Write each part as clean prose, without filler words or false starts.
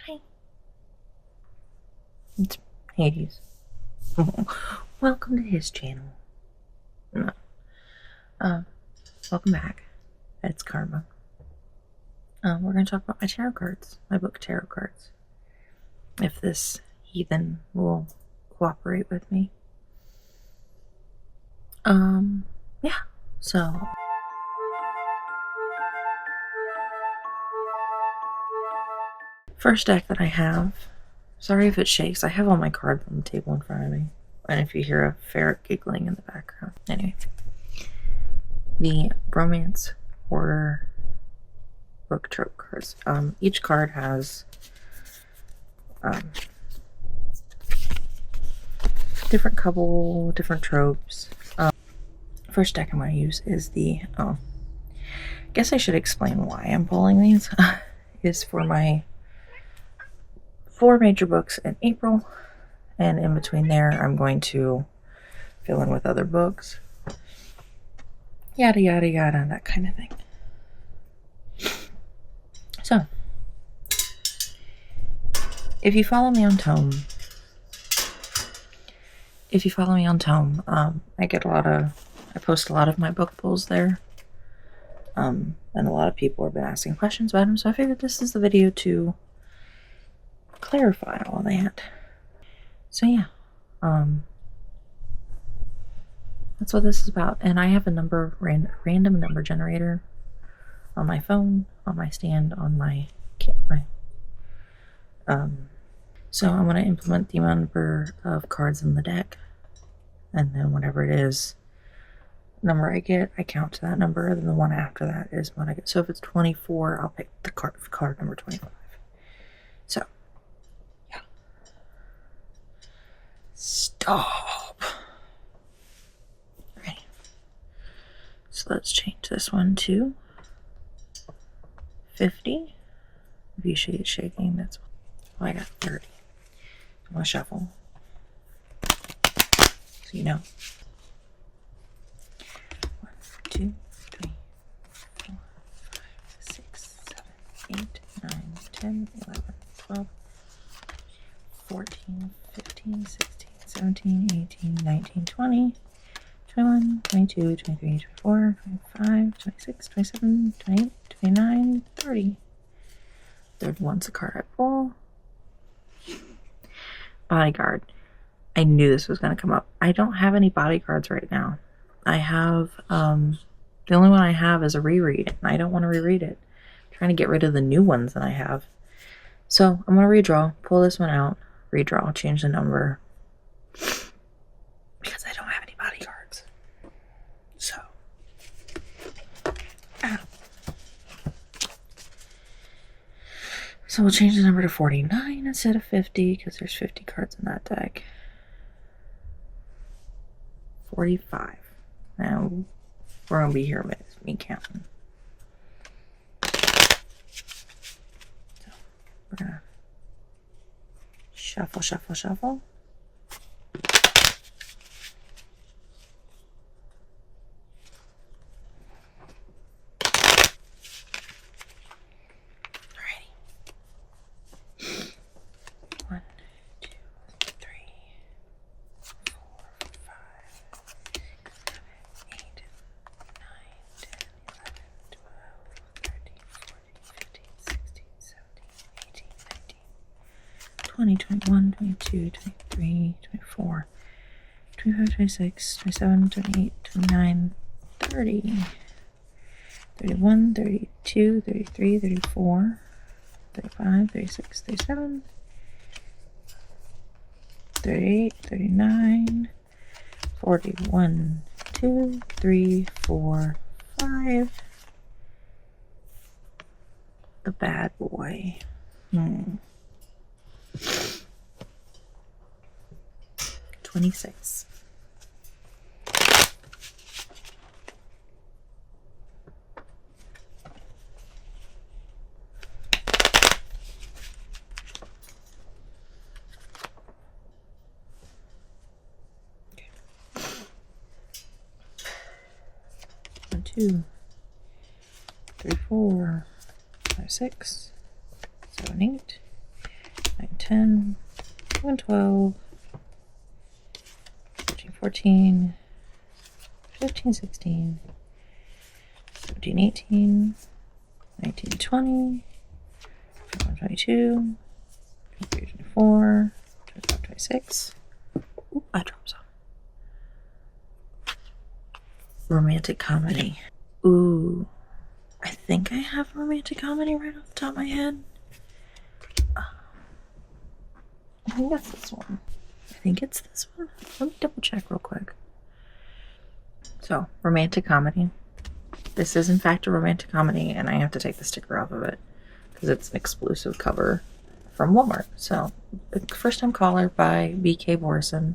Hi. It's Hades. Welcome to his channel. No. Welcome back. It's Karma. We're going to talk about my tarot cards. My book tarot cards. If this heathen will cooperate with me. Yeah. So... first deck that I have, sorry if it shakes, I have all my cards on the table in front of me, and if you hear a ferret giggling in the background. Anyway, the Romance Order book trope cards. Each card has different tropes. First deck I'm going to use is the, I guess I should explain why I'm pulling these, is for my 4 major books in April, and in between there I'm going to fill in with other books, yada yada yada, that kind of thing. So if you follow me on Tome, I post a lot of my book pulls there, and a lot of people have been asking questions about them, so I figured this is the video to clarify all that. So yeah, that's what this is about. And I have a random number generator on my phone, on my stand, on my camera. So I'm going to implement the number of cards in the deck, and then whatever it is, number I get, I count to that number, and then the one after that is what I get. So if it's 24, I'll pick the card number 25. So yeah. Stop. Okay. So let's change this one to 50. If you see it shaking, that's why I got 30. I'm gonna shuffle, so you know. 1, 2, 3, 4, 5, 6, 7, 8, 9, 10, 11, 12, 14, 15, 16, 17, 18, 19, 20, 21, 22, 23, 24, 25, 26, 27, 28, 29, 30. 31's the card I pull. Bodyguard. I knew this was going to come up. I don't have any bodyguards right now. I have, the only one I have is a reread, and I don't want to reread it. I'm trying to get rid of the new ones that I have. So I'm going to redraw, pull this one out, redraw, change the number, because I don't have any bodyguards. So, so we'll change the number to 49 instead of 50, because there's 50 cards in that deck. 45. Now, we're going to be here a minute, me counting. So, we're going to shuffle, shuffle, shuffle. Twenty, 21, 22, 23, 24, 25, 26, 27, 28, 29, 30, 31, 32, 33, 34, 35, 36, 37, 38, 39, 41, 2, 3, 4, 5. The bad boy. 26. Okay. 1, 2, 3, 4, 5, 6, 7, 8, 10, 11, 12, 13, 14, 15, 16, 17, 18, 19, 20, 21, 22, 23, 24, 25, 26. Ooh, I dropped some. Romantic comedy. Ooh, I think I have romantic comedy right off the top of my head. I think that's this one. I think it's this one. Let me double check real quick. So, romantic comedy. This is in fact a romantic comedy, and I have to take the sticker off of it because it's an exclusive cover from Walmart. So, First Time Caller by B.K. Borison.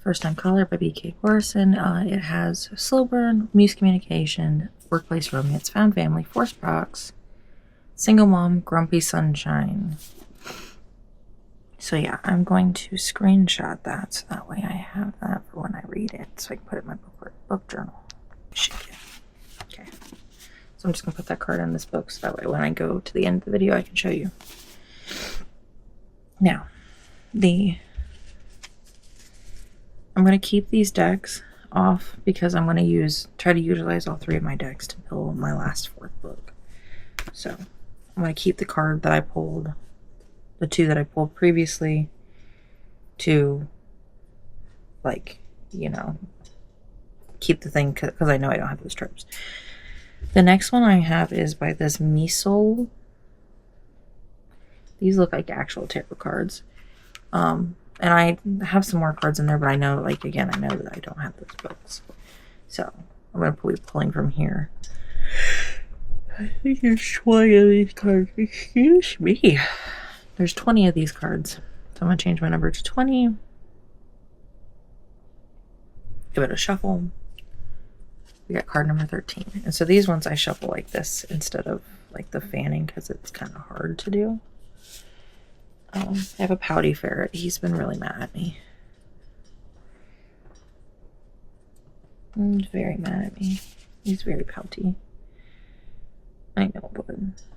First Time Caller by B.K. Borison. It has slow burn, miscommunication, workplace romance, found family, forced rocks, single mom, grumpy sunshine. So yeah, I'm going to screenshot that so that way I have that for when I read it, so I can put it in my book journal. Okay. So I'm just gonna put that card in this book so that way when I go to the end of the video I can show you. Now, I'm gonna keep these decks off because I'm gonna try to utilize all 3 of my decks to build my last 4th book. So I'm gonna keep the card that I pulled, the 2 that I pulled previously, to, like, you know, keep the thing because I know I don't have those tropes. The next one I have is by this Misol. These look like actual tarot cards. And I have some more cards in there, but I know, like, again, I know that I don't have those books. So I'm going to be pulling from here. I think there's 20 of these cards. Excuse me. There's 20 of these cards. So I'm going to change my number to 20. Give it a shuffle. We got card number 13. And so these ones I shuffle like this instead of like the fanning because it's kind of hard to do. I have a pouty ferret. He's been really mad at me. He's very mad at me. He's very pouty. I know, but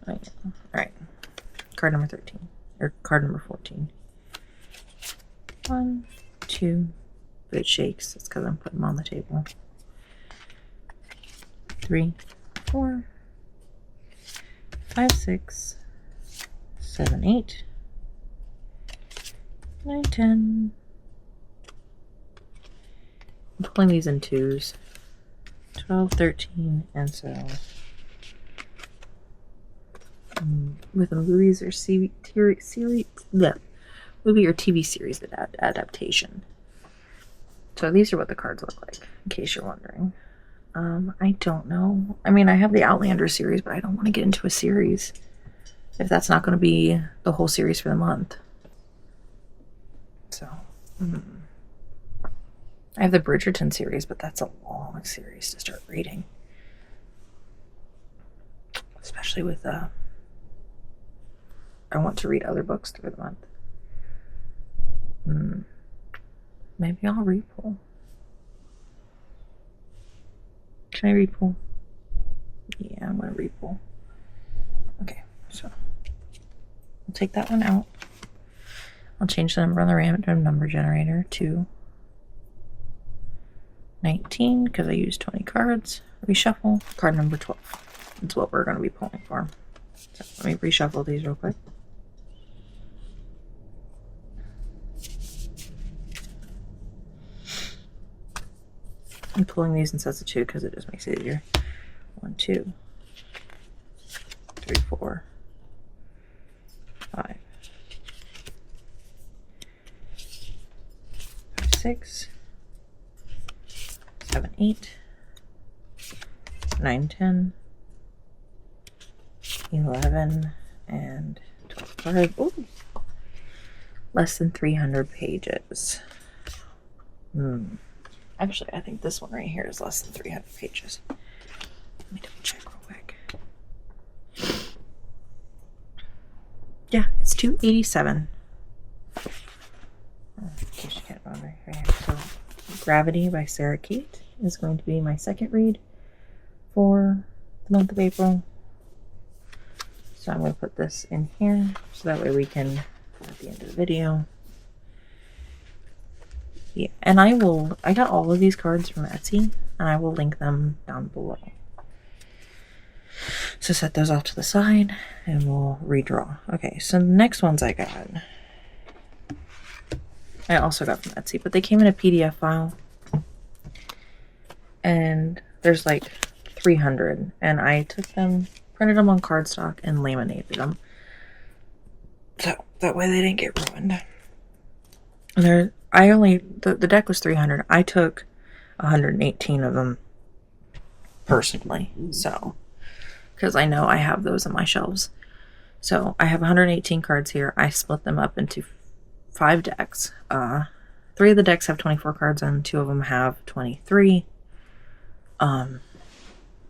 I know. Alright. Card number 13. Or card number 14. 1, 2. But it shakes. It's because I'm putting them on the table. 3, 4, 5, 6, 7, 8, 9, 10. I'm pulling these in 2s. 12, 13, and so with movies or movie or TV series adaptation. So these are what the cards look like, in case you're wondering. I don't know. I mean, I have the Outlander series, but I don't want to get into a series if that's not going to be the whole series for the month. So, I have the Bridgerton series, but that's a long series to start reading. Especially with, I want to read other books through the month. Maybe I'll repull. Can I repull? Yeah, I'm going to repull. Okay, so I'll take that one out. I'll change the number on the random number generator to 19 because I used 20 cards. Reshuffle. Card number 12. That's what we're going to be pulling for. So let me reshuffle these real quick. I'm pulling these in sets of 2 because it just makes it easier. 1, 2, 3, 4, 5, 6, 7, 8, 9, 10, 11, and 12 cards. Ooh. Less than 300 pages. Actually, I think this one right here is less than 300 pages. Let me double check real quick. Yeah, it's 287. In case you can't remember. Right here. So, Gravity by Sarah Kate is going to be my second read for the month of April. So I'm going to put this in here so that way we can at the end of the video. Yeah, and I got all of these cards from Etsy, and I will link them down below. So set those off to the side, and we'll redraw. Okay, so the next ones I got, I also got from Etsy, but they came in a PDF file. And there's like 300, and I took them, printed them on cardstock, and laminated them. So that way they didn't get ruined. The deck was 300. I took 118 of them personally. So, because I know I have those on my shelves. So I have 118 cards here. I split them up into 5 decks. 3 of the decks have 24 cards and 2 of them have 23.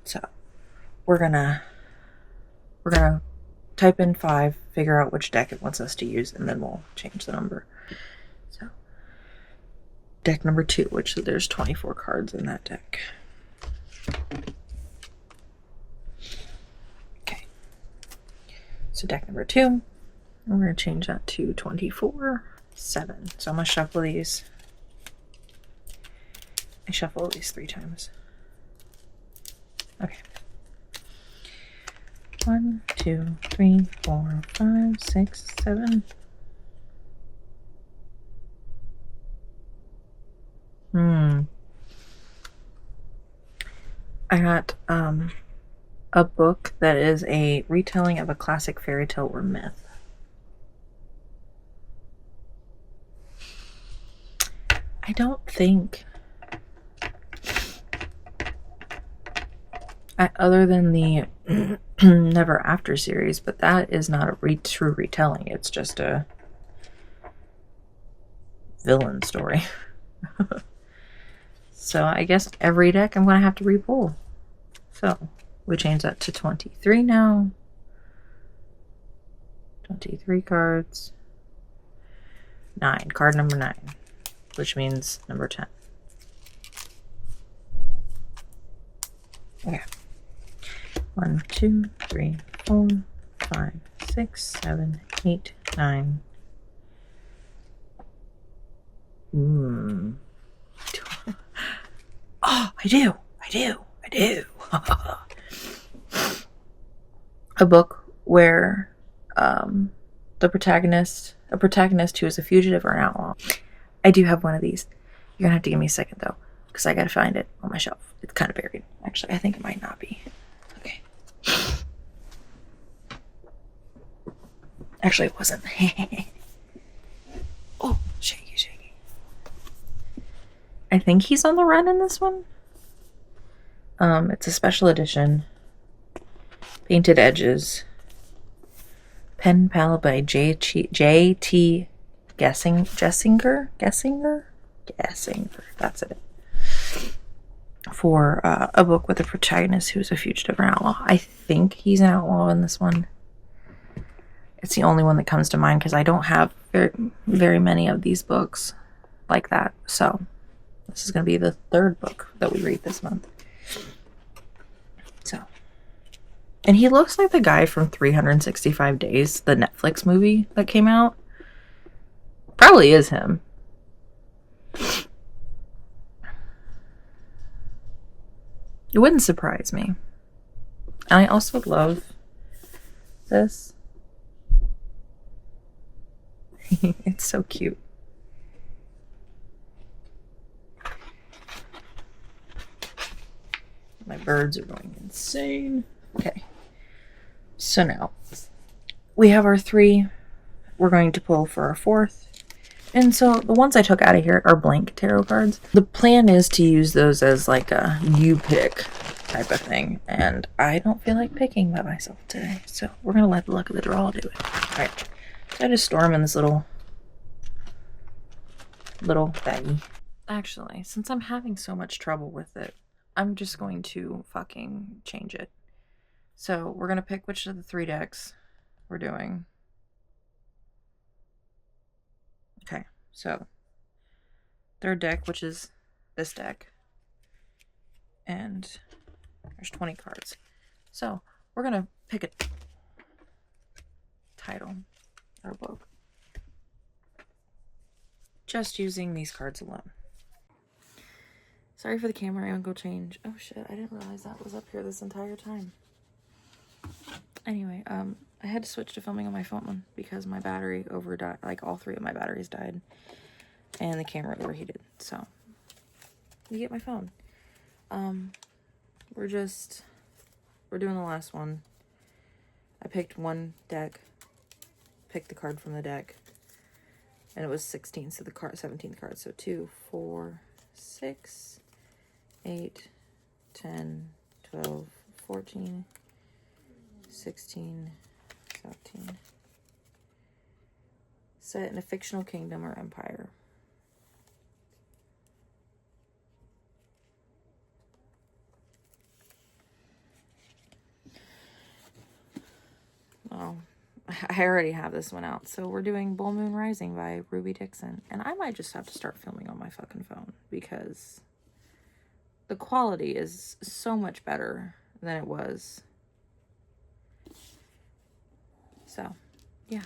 So we're gonna type in 5, figure out which deck it wants us to use, and then we'll change the number. So deck number 2, which there's 24 cards in that deck. Okay. So deck number 2, we're gonna change that to 24, 7. So I'm gonna shuffle these. I shuffle at least 3 times. Okay. 1, 2, 3, 4, 5, 6, 7. I got a book that is a retelling of a classic fairy tale or myth. I don't think, other than the Never After series, but that is not a true retelling. It's just a villain story. So I guess every deck I'm going to have to re-pull. So we change that to 23 now. 23 cards. 9. Card number 9. Which means number 10. Okay. 1, 2, 3, 4, 5, 6, 7, 8, 9. Oh, I do. A book where a protagonist who is a fugitive or an outlaw. I do have one of these. You're gonna have to give me a second though, because I gotta find it on my shelf. It's kind of buried. Actually, I think it might not be. Okay. Actually, it wasn't. Oh, shaky. I think he's on the run in this one. It's a special edition. Painted edges. Pen palette by J.T. Gessinger. That's it. For a book with a protagonist who's a fugitive or outlaw. I think he's an outlaw in this one. It's the only one that comes to mind because I don't have very many of these books like that. So this is going to be the 3rd book that we read this month. So, and he looks like the guy from 365 Days, the Netflix movie that came out. Probably is him. It wouldn't surprise me. And I also love this. It's so cute. My birds are going insane. Okay. So now we have our 3. We're going to pull for our 4th. And so the ones I took out of here are blank tarot cards. The plan is to use those as like a you pick type of thing. And I don't feel like picking by myself today. So we're going to let the luck of the draw do it. Alright. So I just store them in this little baggie. Actually, since I'm having so much trouble with it, I'm just going to fucking change it. So we're going to pick which of the 3 decks we're doing. Okay, so 3rd deck, which is this deck. And there's 20 cards. So we're going to pick a title or book. just using these cards alone. Sorry for the camera angle change. Oh shit, I didn't realize that was up here this entire time. Anyway, I had to switch to filming on my phone because my battery overdied, like all 3 of my batteries died, and the camera overheated, so you get my phone. We're doing the last one. I picked one deck, picked the card from the deck, and it was 16, so the 17th card. So 2, 4, 6, 8, 10, 12, 14, 16, 17. Set in a fictional kingdom or empire. Well, I already have this one out. So we're doing Bull Moon Rising by Ruby Dixon. And I might just have to start filming on my fucking phone because the quality is so much better than it was. So, yeah.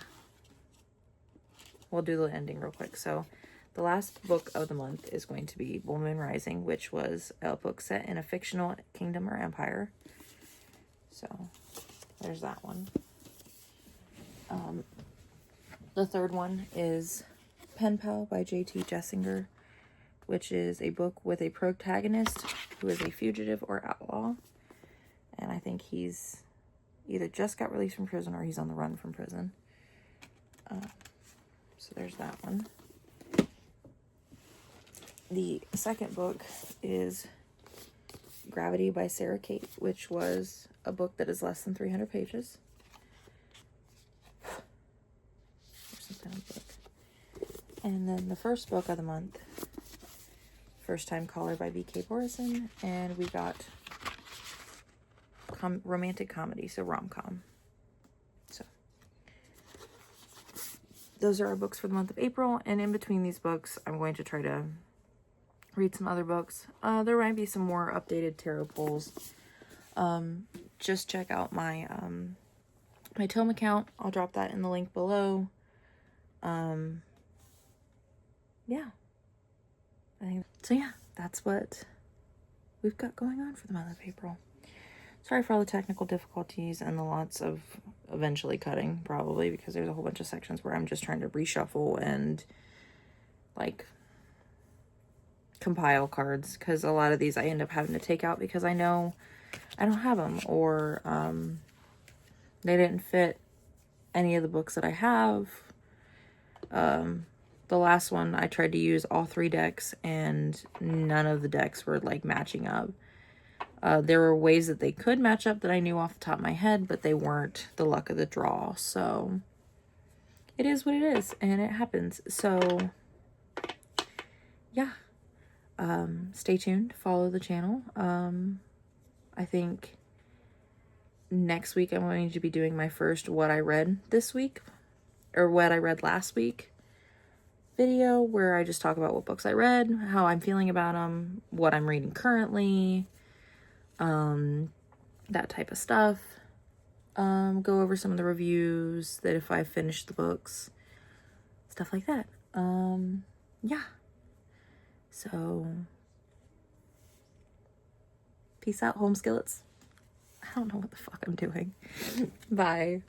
We'll do the ending real quick. So, the last book of the month is going to be Bull Moon Rising, which was a book set in a fictional kingdom or empire. So, there's that one. The third one is Pen Pal by J.T. Jessinger, which is a book with a protagonist who is a fugitive or outlaw. And I think he's either just got released from prison or he's on the run from prison. So there's that one. The second book is Gravity by Sarah Kate, which was a book that is less than 300 pages. Book. And then the first book of the month, First Time Caller by B.K. Borison, and we got romantic comedy, so rom-com. So those are our books for the month of April, and in between these books, I'm going to try to read some other books. There might be some more updated tarot pulls. Just check out my my Tome account. I'll drop that in the link below. Yeah, I think so. Yeah, that's what we've got going on for the month of April. Sorry for all the technical difficulties and the lots of eventually cutting, probably, because there's a whole bunch of sections where I'm just trying to reshuffle and like compile cards, because a lot of these I end up having to take out because I know I don't have them, or they didn't fit any of the books that I have. The last one I tried to use all 3 decks and none of the decks were like matching up. There were ways that they could match up that I knew off the top of my head, but they weren't the luck of the draw. So it is what it is, and it happens. So yeah, stay tuned, follow the channel. I think next week I'm going to be doing my first what I read this week, or what I read last week video, where I just talk about what books I read, how I'm feeling about them, what I'm reading currently, that type of stuff. Go over some of the reviews, that if I finished the books, stuff like that. Yeah. So, peace out, home skillets. I don't know what the fuck I'm doing. Bye.